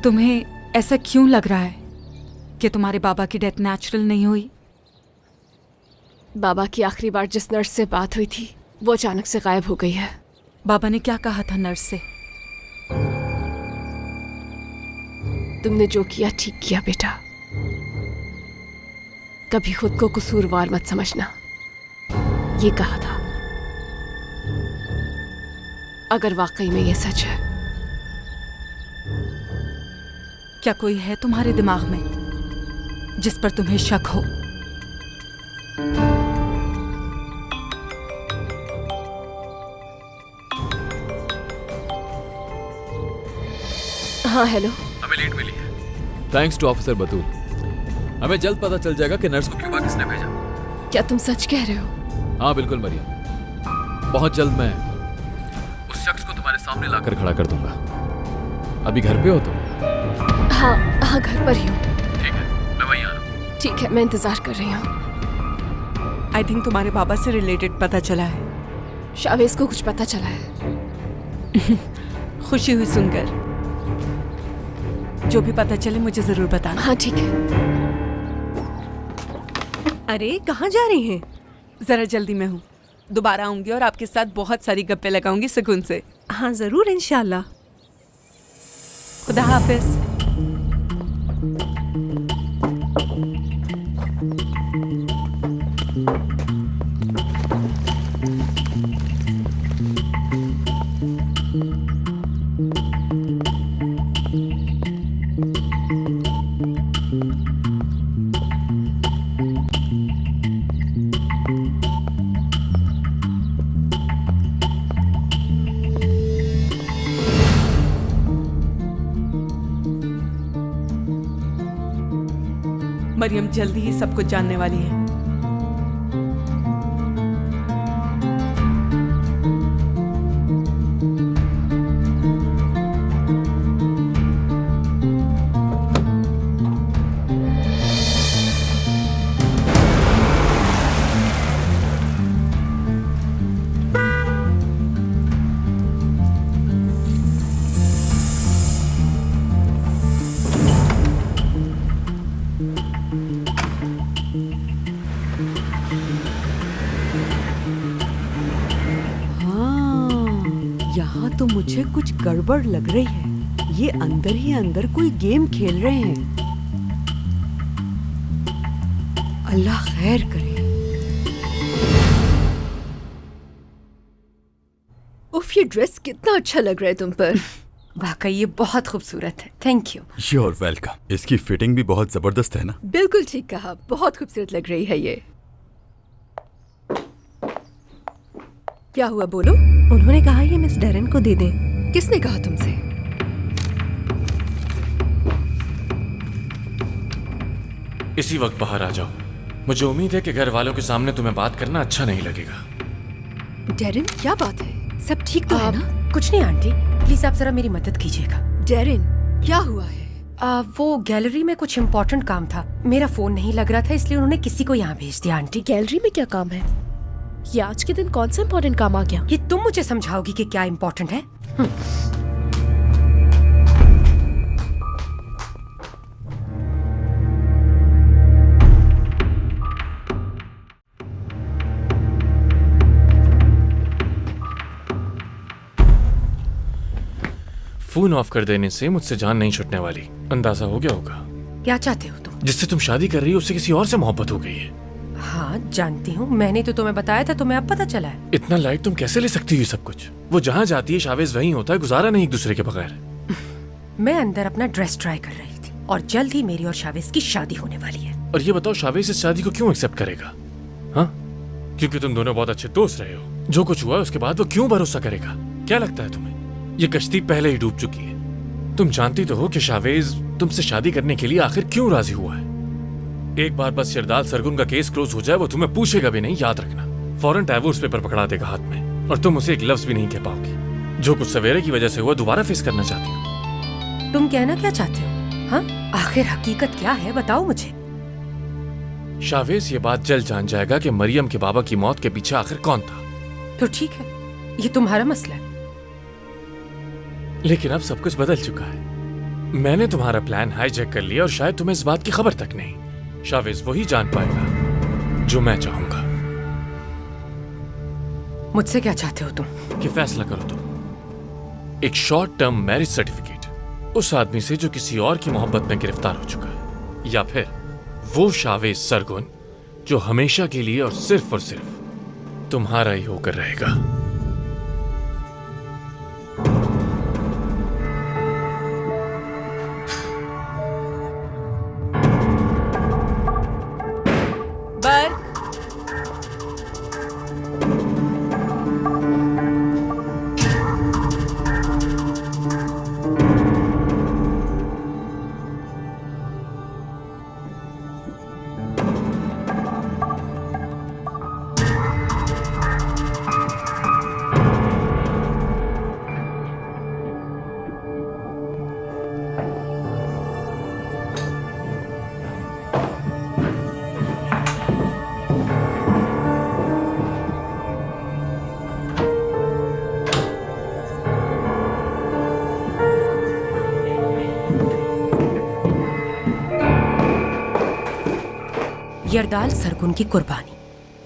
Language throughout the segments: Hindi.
तुम्हें ऐसा क्यों लग रहा है कि तुम्हारे बाबा की डेथ नेचुरल नहीं हुई? बाबा की आखिरी बार जिस नर्स से बात हुई थी वो अचानक से गायब हो गई है। बाबा ने क्या कहा था नर्स से? तुमने जो किया ठीक किया बेटा, कभी खुद को कसूरवार मत समझना, ये कहा था। अगर वाकई में ये सच है, क्या कोई है तुम्हारे दिमाग में जिस पर तुम्हें शक हो? हाँ हेलो। हमें लीड मिली है, थैंक्स टू ऑफिसर बतूल। हमें जल्द पता चल जाएगा कि नर्स को क्यूबा किसने भेजा। क्या तुम सच कह रहे हो? हाँ बिल्कुल मरियम, बहुत जल्द मैं उस शख्स को तुम्हारे सामने लाकर खड़ा कर दूंगा। अभी घर पे हो तुम? हाँ हाँ घर पर ही हूँ। ठीक है, मैं वहीं आ रहा हूँ। ठीक है, मैं इंतजार कर रही हूँ। आई थिंक तुम्हारे बाबा से रिलेटेड पता चला है। शावेज को कुछ पता चला है। खुशी हुई सुनकर। जो भी पता चले मुझे जरूर बताना। हाँ ठीक है। अरे कहाँ जा रही हैं? जरा जल्दी में हूँ, दोबारा आऊंगी और आपके साथ बहुत सारी गप्पे लगाऊंगी सुकून से। हाँ जरूर इंशाल्लाह। खुदा हाफिज। मरियम जल्दी ही सब कुछ जानने वाली है। यहाँ तो मुझे कुछ गड़बड़ लग रही है। ये अंदर ही अंदर कोई गेम खेल रहे हैं। अल्लाह खैर करे। उफ, ये ड्रेस कितना अच्छा लग रहा है तुम पर। वाकई ये बहुत खूबसूरत है, थैंक यू। Your welcome. इसकी फिटिंग भी बहुत जबरदस्त है ना? बिल्कुल ठीक कहा, बहुत खूबसूरत लग रही है ये। क्या हुआ बोलो? उन्होंने कहा ये मिस डेरेन को दे दें। किसने कहा तुमसे? इसी वक्त बाहर आ जाओ। मुझे उम्मीद है कि घर वालों के सामने तुम्हें बात करना अच्छा नहीं लगेगा। डेरिन, क्या बात है? सब ठीक तो है ना? कुछ नहीं आंटी, प्लीज आप जरा मेरी मदद कीजिएगा। डेरिन, क्या हुआ है? वो गैलरी में कुछ इम्पोर्टेंट काम था, मेरा फोन नहीं लग रहा था इसलिए उन्होंने किसी को यहाँ भेज दिया। आंटी गैलरी में क्या काम है? ये आज के दिन कौन सा इम्पोर्टेंट काम आ गया? ये तुम मुझे समझाओगी कि क्या इम्पोर्टेंट है? फोन ऑफ कर देने से मुझसे जान नहीं छुटने वाली, अंदाजा हो गया होगा। क्या चाहते हो तुम? जिससे तुम शादी कर रही हो उससे किसी और से मोहब्बत हो गई है। हाँ जानती हूँ, मैंने तो तुम्हें बताया था, तुम्हें अब पता चला है। इतना लाइट तुम कैसे ले सकती हो सब कुछ? वो जहाँ जाती है शावेज वहीं होता है, गुजारा नहीं एक दूसरे के बगैर। मैं अंदर अपना ड्रेस ट्राई कर रही थी और जल्द ही मेरी और शावेज की शादी होने वाली है। और ये बताओ शावेज इस शादी को क्यों एक्सेप्ट करेगा? हाँ, क्योंकि तुम दोनों बहुत अच्छे दोस्त रहे हो। जो कुछ हुआ उसके बाद वो क्यों भरोसा करेगा? क्या लगता है तुम्हें ये कश्ती पहले ही डूब चुकी है? तुम जानती तो हो कि शावेज तुमसे शादी करने के लिए आखिर क्यों राजी हुआ है। एक बार बस शिरदाल सरगुन का केस क्लोज हो जाए वो तुम्हें पूछेगा भी नहीं, याद रखना। फौरन डाइवोर्स पेपर पकड़ा देगा हाथ में और तुम उसे एक लफ्ज भी नहीं कह पाओगी। जो कुछ सवेरे की वजह से हुआ दोबारा फेस करना चाहती हो। तुम कहना क्या चाहते हो? हाँ, आखिर हकीकत क्या है बताओ मुझे। शावेज ये बात जल्द जान जाएगा कि मरियम के बाबा की मौत के पीछे आखिर कौन था। तो ठीक है, ये तुम्हारा मसला है। लेकिन अब सब कुछ बदल चुका है। मैंने तुम्हारा प्लान हाईजैक कर लिया और शायद तुम्हें इस बात की खबर तक नहीं। शावेज वही जान पाएगा जो मैं चाहूंगा। मुझसे क्या चाहते हो तुम? कि फैसला करो तुम। एक शॉर्ट टर्म मैरिज सर्टिफिकेट उस आदमी से जो किसी और की मोहब्बत में गिरफ्तार हो चुका है, या फिर वो शावेज सरगुन जो हमेशा के लिए और सिर्फ तुम्हारा ही होकर रहेगा। बर्क, यरदाल सरगुन की कुर्बानी,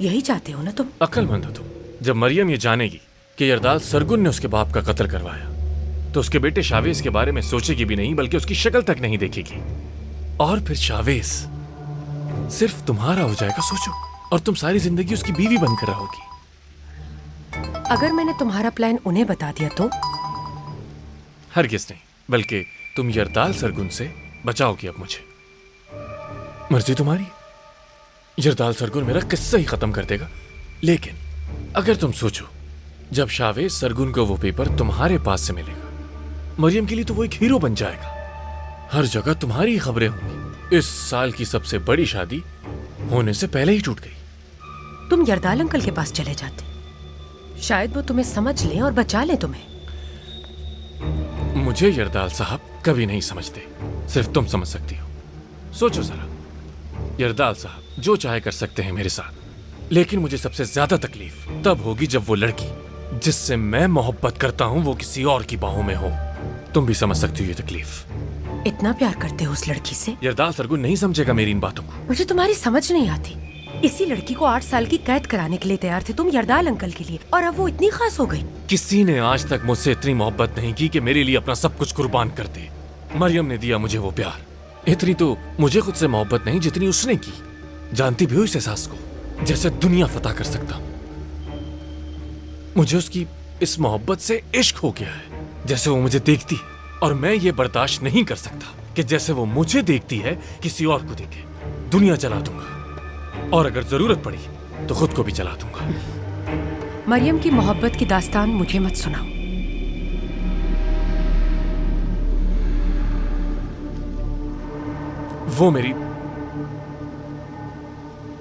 यही चाहते हो ना तुम? अक्लमंद हो तुम। जब मरियम ये जानेगी कि यरदाल सरगुन ने उसके बाप का कत्ल करवाया, तो उसके बेटे शावेज के बारे में सोचेगी भी नहीं, बल्कि उसकी शक्ल तक नहीं देखेगी। और फिर शावेज सिर्फ तुम्हारा हो जाएगा, सोचो, और तुम सारी जिंदगी उसकी बीवी बनकर रहोगी। अगर मैंने तुम्हारा प्लान उन्हें बता दिया तो? हरगिज नहीं, बल्कि तुम यरदाल सरगुन से बचाओगी अब मुझे। मर्जी तुम्हारी। यरदाल सरगुन मेरा किस्सा ही खत्म कर देगा, लेकिन अगर तुम सोचो, जब शावेज सरगुन को वो पेपर तुम्हारे पास से मिलेगा, मरियम के लिए तो वो एक हीरो बन जाएगा। हर जगह तुम्हारी ही खबरें होंगी। इस साल की सबसे बड़ी शादी होने से पहले ही टूट गई। तुम यरदाल अंकल के पास चले जाते, शायद वो तुम्हें समझ लें और बचा लें तुम्हें। मुझे यरदाल साहब कभी नहीं समझते, सिर्फ तुम समझ सकती हो। सोचो जरा, यरदाल साहब जो चाहे कर सकते हैं मेरे साथ, लेकिन मुझे सबसे ज्यादा तकलीफ तब होगी जब वो लड़की जिससे मैं मोहब्बत करता हूं वो किसी और की बाहों में हो। तुम भी समझ सकती हो ये तकलीफ। इतना प्यार करते हो उस लड़की से? यरदाल सरगुन नहीं समझेगा मेरी इन बातों को। मुझे तुम्हारी समझ नहीं आती। इसी लड़की को 8 साल की कैद कराने के लिए तैयार थे तुम यरदाल अंकल के लिए, और अब वो इतनी खास हो गई। किसी ने आज तक मुझसे इतनी मोहब्बत नहीं की कि मेरे लिए अपना सब कुछ कुर्बान कर दे। मरियम ने दिया मुझे वो प्यार। इतनी तो मुझे खुद से मोहब्बत नहीं जितनी उसने की। जानती भी हो इस एहसास को, जैसे दुनिया फतह कर सकता हूं। मुझे उसकी इस मोहब्बत से इश्क हो गया है, जैसे वो मुझे देखती है, और मैं ये बर्दाश्त नहीं कर सकता कि जैसे वो मुझे देखती है किसी और को देखे। दुनिया जला दूंगा, और अगर जरूरत पड़ी तो खुद को भी जला दूंगा। मरियम की मोहब्बत की दास्तान मुझे मत सुनाओ। वो मेरी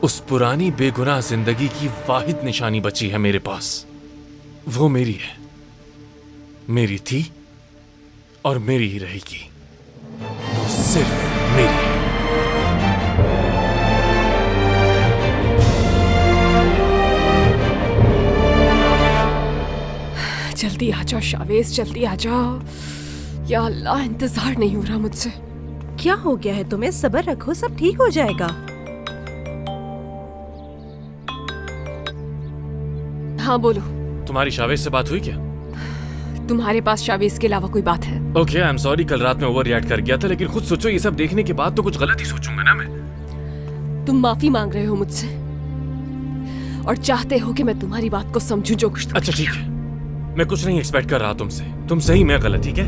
उस पुरानी बेगुनाह जिंदगी की वाहिद निशानी बची है मेरे पास। वो मेरी है, मेरी थी और मेरी ही रहेगी। वो सिर्फ मेरी है। जल्दी आ जाओ शावेज, जल्दी आ जाओ। या अल्लाह, इंतजार नहीं हो रहा मुझसे। क्या हो गया है तुम्हें? सब्र रखो, सब ठीक हो जाएगा। हाँ बोलो। तुम्हारी शावेज से बात हुई क्या? तुम्हारे पास शावेज के अलावा कोई बात है? ओके, आई एम सॉरी, कल रात में ओवर रिएक्ट कर गया था, लेकिन खुद सोचो, ये सब देखने के बाद तो कुछ गलत ही सोचूंगा ना मैं। तुम माफी मांग रहे हो मुझसे और चाहते हो कि मैं तुम्हारी बात को समझूं जो कुछ तुमने अच्छा ठीक किया। है, मैं कुछ नहीं एक्सपेक्ट कर रहा तुमसे। तुम सही, मैं गलत, ठीक है?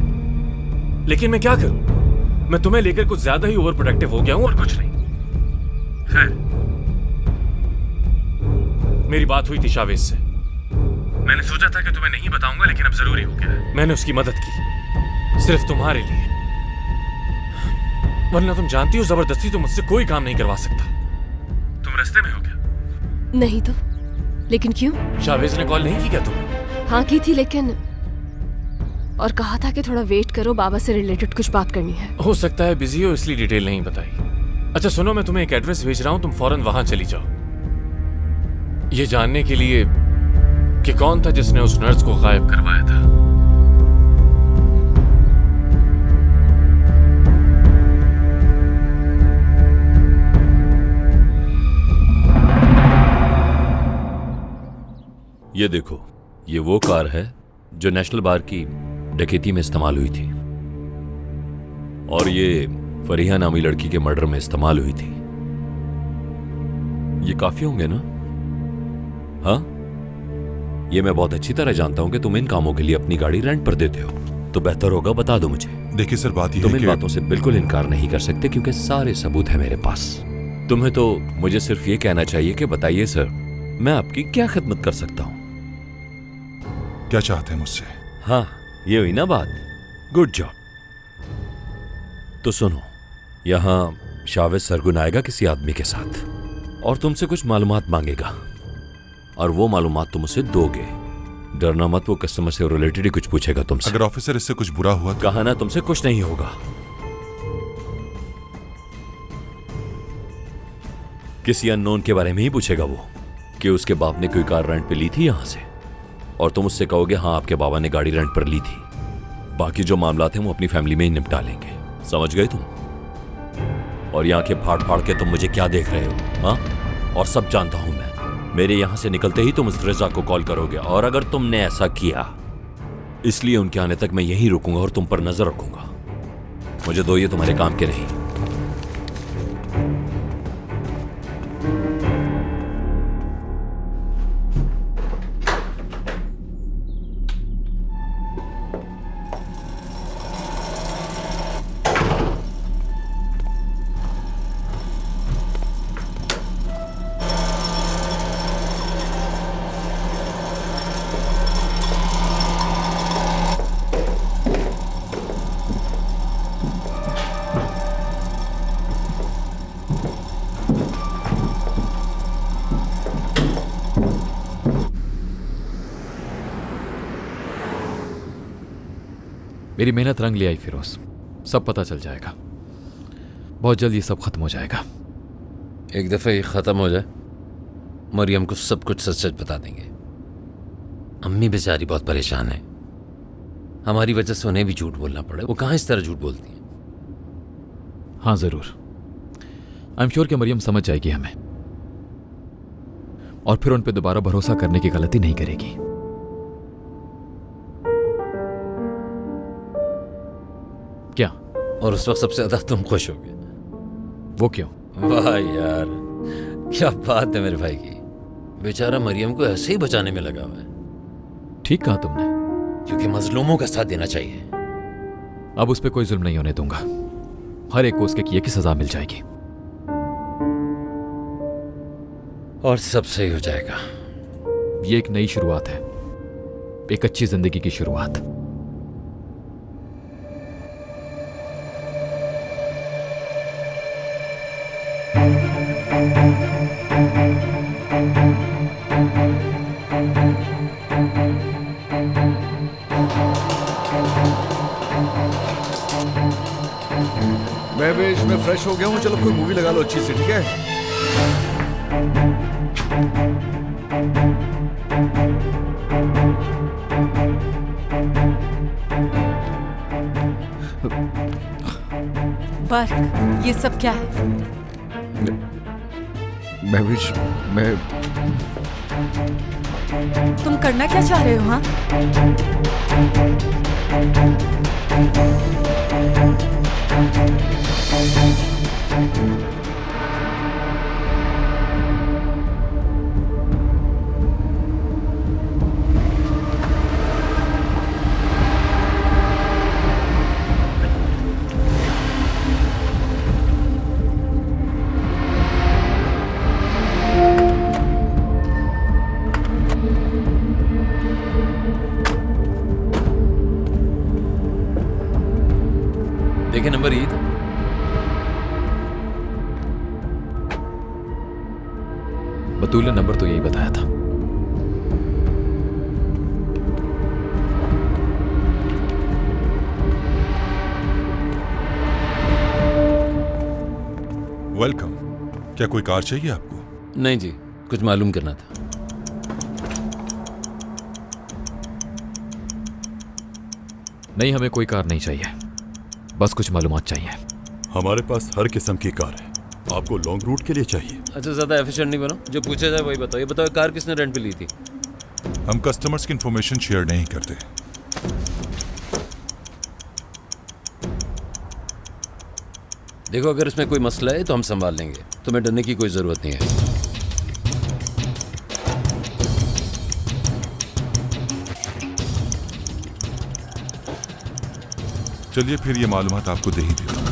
लेकिन मैं क्या करूं? मैं तुम्हें लेकर कुछ ज्यादा ही ओवर प्रोटेक्टिव हो गया हूं और कुछ नहीं। खैर, मेरी बात हुई थी शावेज से। मैंने सोचा था कि तुम्हें नहीं बताऊंगा, लेकिन अब जरूरी हो गया है। मैंने उसकी मदद की, सिर्फ तुम्हारे लिए। वरना तुम जानती हो, जबरदस्ती तो मुझसे कोई काम नहीं करवा सकता। तुम रास्ते में हो क्या? नहीं तो, लेकिन क्यों? शावेज ने कॉल नहीं की क्या तुम्हें? हाँ की थी, लेकिन और कहा था कि थोड़ा वेट करो, बाबा से रिलेटेड कुछ बात करनी है। हो सकता है बिजी हो, इसलिए डिटेल नहीं बताई। अच्छा सुनो, मैं तुम्हें एक एड्रेस भेज रहा हूं, तुम फौरन वहां चली जाओ, ये जानने के लिए कि कौन था जिसने उस नर्स को गायब करवाया था। ये देखो, ये वो कार है जो नेशनल बार की डकैती में इस्तेमाल हुई थी और ये फरीहा नामी लड़की के मर्डर में इस्तेमाल हुई थी। ये काफी होंगे ना? हाँ, ये मैं बहुत अच्छी तरह जानता हूं कि तुम इन कामों के लिए अपनी गाड़ी रेंट पर देते हो, तो बेहतर होगा बता दो मुझे। देखिए सर, बात यह तुम है इन कि बातों से बिल्कुल इनकार नहीं कर सकते क्योंकि सारे सबूत है मेरे पास। तुम्हें तो मुझे सिर्फ ये कहना चाहिए कि बताइए सर, मैं आपकी क्या खिदमत कर सकता हूं? क्या चाहते हैं मुझसे? हाँ, ये हुई ना बात। Good job. तो सुनो, यहां शावेज सरगुन आएगा किसी आदमी के साथ और तुमसे कुछ मालूमात मांगेगा और वो मालूमात तुम उसे दोगे। डरना मत, वो कस्टमर से रिलेटेड ही कुछ पूछेगा तुमसे। अगर ऑफिसर इससे कुछ बुरा हुआ तो? कहा ना तुमसे कुछ नहीं होगा। किसी अननोन के बारे में ही पूछेगा वो कि उसके बाप ने कोई कार रेंट पे ली थी यहां से, और तुम उससे कहोगे हाँ आपके बाबा ने गाड़ी रेंट पर ली थी। बाकी जो मामला थे वो अपनी फैमिली में ही निपटा लेंगे। समझ गए तुम? और यहाँ के फाड़ फाड़ के तुम मुझे क्या देख रहे हो? हाँ, और सब जानता हूं मैं। मेरे यहां से निकलते ही तुम उस रजा को कॉल करोगे और अगर तुमने ऐसा किया, इसलिए उनके आने तक मैं यहीं रुकूंगा और तुम पर नजर रखूंगा। मुझे दो, ये तुम्हारे काम के नहीं। मेरी मेहनत रंग ले आई फिरोज, सब पता चल जाएगा। बहुत जल्द ये सब खत्म हो जाएगा। एक दफे ये खत्म हो जाए, मरियम को सब कुछ सच सच बता देंगे। अम्मी बेचारी बहुत परेशान है, हमारी वजह से उन्हें भी झूठ बोलना पड़े। वो कहाँ इस तरह झूठ बोलती है? हाँ जरूर, आई एम श्योर कि मरियम समझ जाएगी हमें और फिर उन पे दोबारा भरोसा करने की गलती नहीं करेगी। क्या? और उस वक्त सबसे ज्यादा तुम खुश होगे। वो क्यों? वाह यार, क्या बात है मेरे भाई की। बेचारा मरियम को ऐसे ही बचाने में लगा हुआ है। ठीक कहा तुमने, क्योंकि मजलूमों का साथ देना चाहिए। अब उस पर कोई जुल्म नहीं होने दूंगा। हर एक को उसके किए की सजा मिल जाएगी और सब सही हो जाएगा। ये एक नई शुरुआत है, एक अच्छी जिंदगी की शुरुआत। मैं भी इसमें फ्रेश हो गया हूँ, चलो कोई मूवी लगा लो अच्छी सी, ठीक है? बर्क, ये सब क्या है? मैं तुम करना क्या चाह रहे हो? हाँ, देखे नंबर यही था। बतूल ने नंबर तो यही बताया था। वेलकम। क्या कोई कार चाहिए आपको? नहीं जी, कुछ मालूम करना था। नहीं, हमें कोई कार नहीं चाहिए, बस कुछ मालूमात चाहिए। हमारे पास हर किस्म की कार है। आपको लॉन्ग रूट के लिए चाहिए? अच्छा, ज्यादा एफिशिएंट नहीं बनो, जो पूछा जाए वही बताओ। ये बताओ, कार किसने रेंट पे ली थी? हम कस्टमर्स की इंफॉर्मेशन शेयर नहीं करते। देखो, अगर इसमें कोई मसला है तो हम संभाल लेंगे, तुम्हें डरने की कोई जरूरत नहीं है। चलिए फिर ये मालूमात आपको दे ही देता हूं।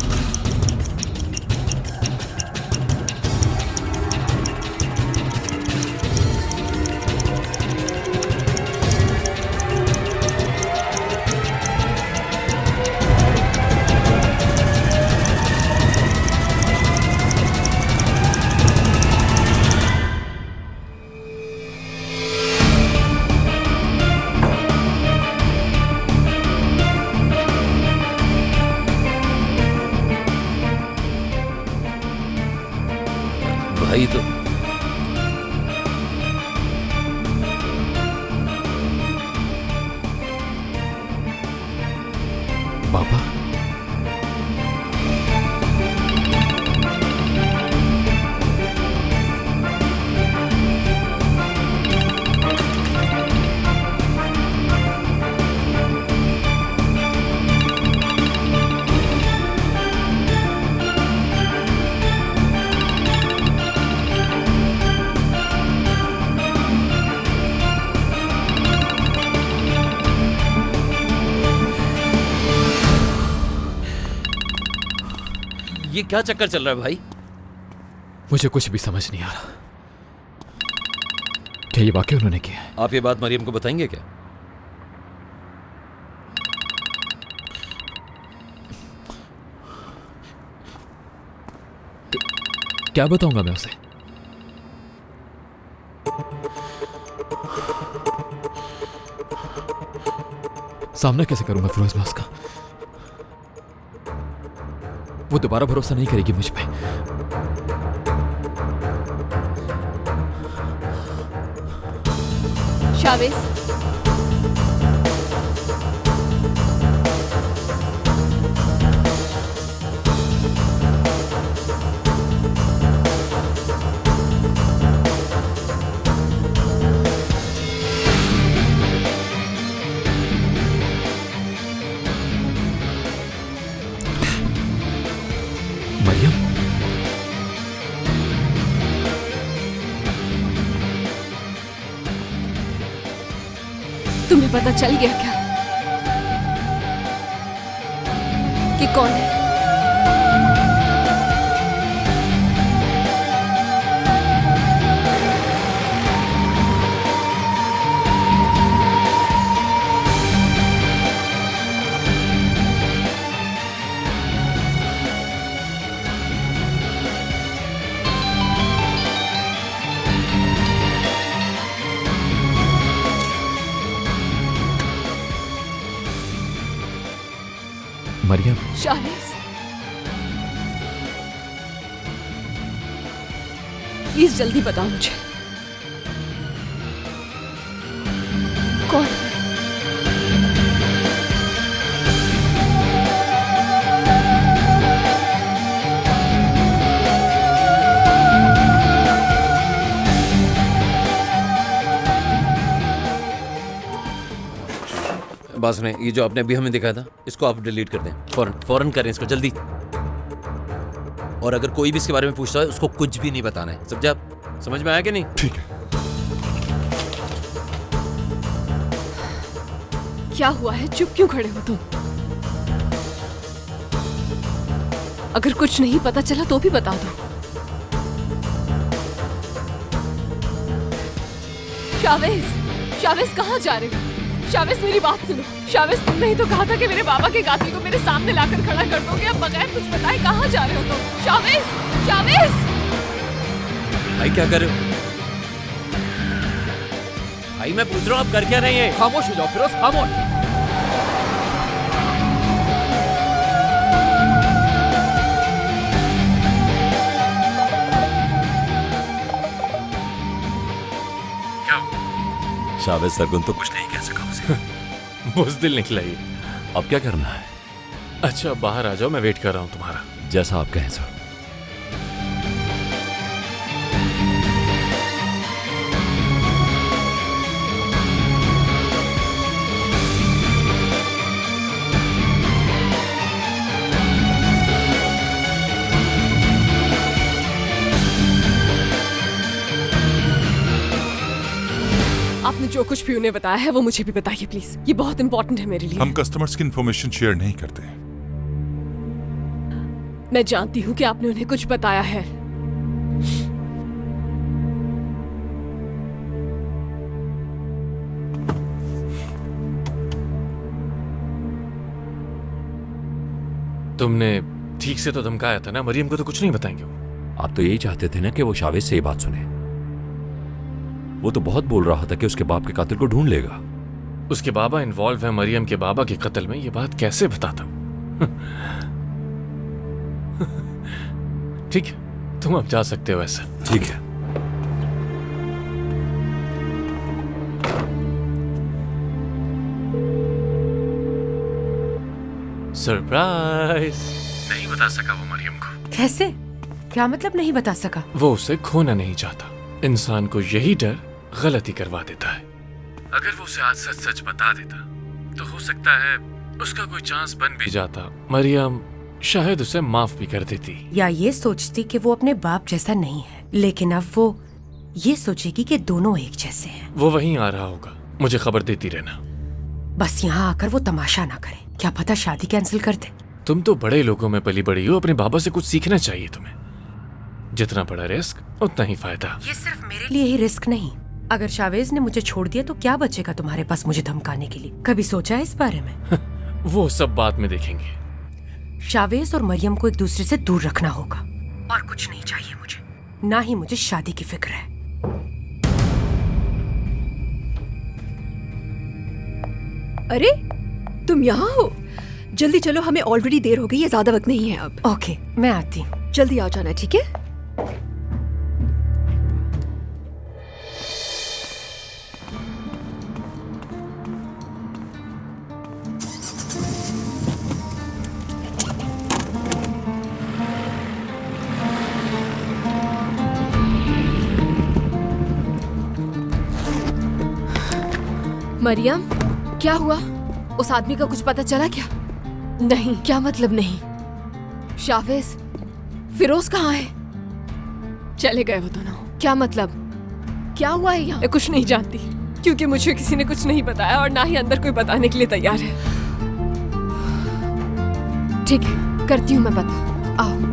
भाई तो बाबा, ये क्या चक्कर चल रहा है भाई? मुझे कुछ भी समझ नहीं आ रहा। क्या ये वाकई उन्होंने किया है? आप ये बात मरियम को बताएंगे क्या? क्या बताऊंगा मैं उसे? सामना कैसे करूंगा फिरोज मैं उसका? वो दोबारा भरोसा नहीं करेगी मुझ पे। शावेज, मरियम, तुम्हें पता चल गया क्या कि कौन है? मरियम, शावेज, प्लीज जल्दी बताओ मुझे कौन है? बात सुने, ये जो आपने अभी हमें दिखाया था, इसको आप डिलीट कर दें। फौरन फौरन करें इसको, जल्दी। और अगर कोई भी इसके बारे में पूछता है उसको कुछ भी नहीं बताना है। समझे आप? समझ में आया कि नहीं? ठीक है। क्या हुआ है? चुप क्यों खड़े हो तुम? अगर कुछ नहीं पता चला तो भी बता दो। शावेज, शावेज कहाँ जा रहे हो? शावेज मेरी बात सुनो। शावेज, तुमने ही तो कहा था कि मेरे बाबा के कातिल को मेरे सामने लाकर खड़ा कर दोगे। अब बगैर कुछ बताए कहाँ जा रहे हो तुम? शावेज, शावेज! भाई क्या कर रहे हो? भाई मैं पूछ रहा हूँ आप कर क्या रहे हैं? खामोश हो जाओ फिरोज, खामोश। शावेज सरगुन तो कुछ नहीं कह सका उसे। बुज़दिल निकला ये। अब क्या करना है? अच्छा, बाहर आ जाओ, मैं वेट कर रहा हूँ तुम्हारा। जैसा आप कहें सर। आपने जो कुछ भी उन्हें बताया है वो मुझे भी बताइए प्लीज, ये बहुत इंपॉर्टेंट है मेरे लिए। हम कस्टमर्स की इंफॉर्मेशन शेयर नहीं करते। मैं जानती हूँ कि आपने उन्हें कुछ बताया है। तुमने ठीक से तो धमकाया था ना, मरियम को तो कुछ नहीं बताएंगे वो। आप तो यही चाहते थे ना कि वो शावेज से ये बात सुने। वो तो बहुत बोल रहा था कि उसके बाप के कातिल को ढूंढ लेगा। उसके बाबा इन्वॉल्व है मरियम के बाबा के कत्ल में, ये बात कैसे बताता हूं? ठीक है, तुम अब जा सकते हो ऐसा। ठीक है। सरप्राइज। नहीं बता सका वो मरियम को। कैसे? क्या मतलब नहीं बता सका? वो उसे खोना नहीं चाहता। इंसान को यही डर गलती करवा देता है। अगर वो उसे आज सच सच बता देता तो हो सकता है उसका कोई चांस बन भी जाता। मरियम शायद उसे माफ भी कर देती, या ये सोचती कि वो अपने बाप जैसा नहीं है, लेकिन अब वो ये सोचेगी कि दोनों एक जैसे हैं। वो वहीं आ रहा होगा, मुझे खबर देती रहना। बस यहाँ आकर वो तमाशा ना करे, क्या पता शादी कैंसिल कर दे। तुम तो बड़े लोगों में पली बड़ी हो, अपने बाबा से कुछ सीखना चाहिए तुम्हें। जितना बड़ा रिस्क उतना ही फायदा। ये सिर्फ मेरे लिए ही रिस्क नहीं, अगर शावेज ने मुझे छोड़ दिया तो क्या बचेगा तुम्हारे पास मुझे धमकाने के लिए? कभी सोचा है इस बारे में? वो सब बाद में देखेंगे। शावेज और मरियम को एक दूसरे से दूर रखना होगा, और कुछ नहीं चाहिए मुझे, ना ही मुझे शादी की फिक्र है। अरे तुम यहाँ हो? जल्दी चलो, हमें ऑलरेडी देर हो गई है, ज्यादा वक्त नहीं है अब। ओके, मैं आती हूँ। जल्दी आ जाना, ठीक है? मरियम, क्या हुआ? उस आदमी का कुछ पता चला क्या? नहीं। क्या मतलब नहीं? शावेज, फिरोज कहाँ है? चले गए वो दोनों। क्या मतलब? क्या हुआ है यहाँ? मैं कुछ नहीं जानती, क्योंकि मुझे किसी ने कुछ नहीं बताया और ना ही अंदर कोई बताने के लिए तैयार है। ठीक है, करती हूँ मैं पता। आओ।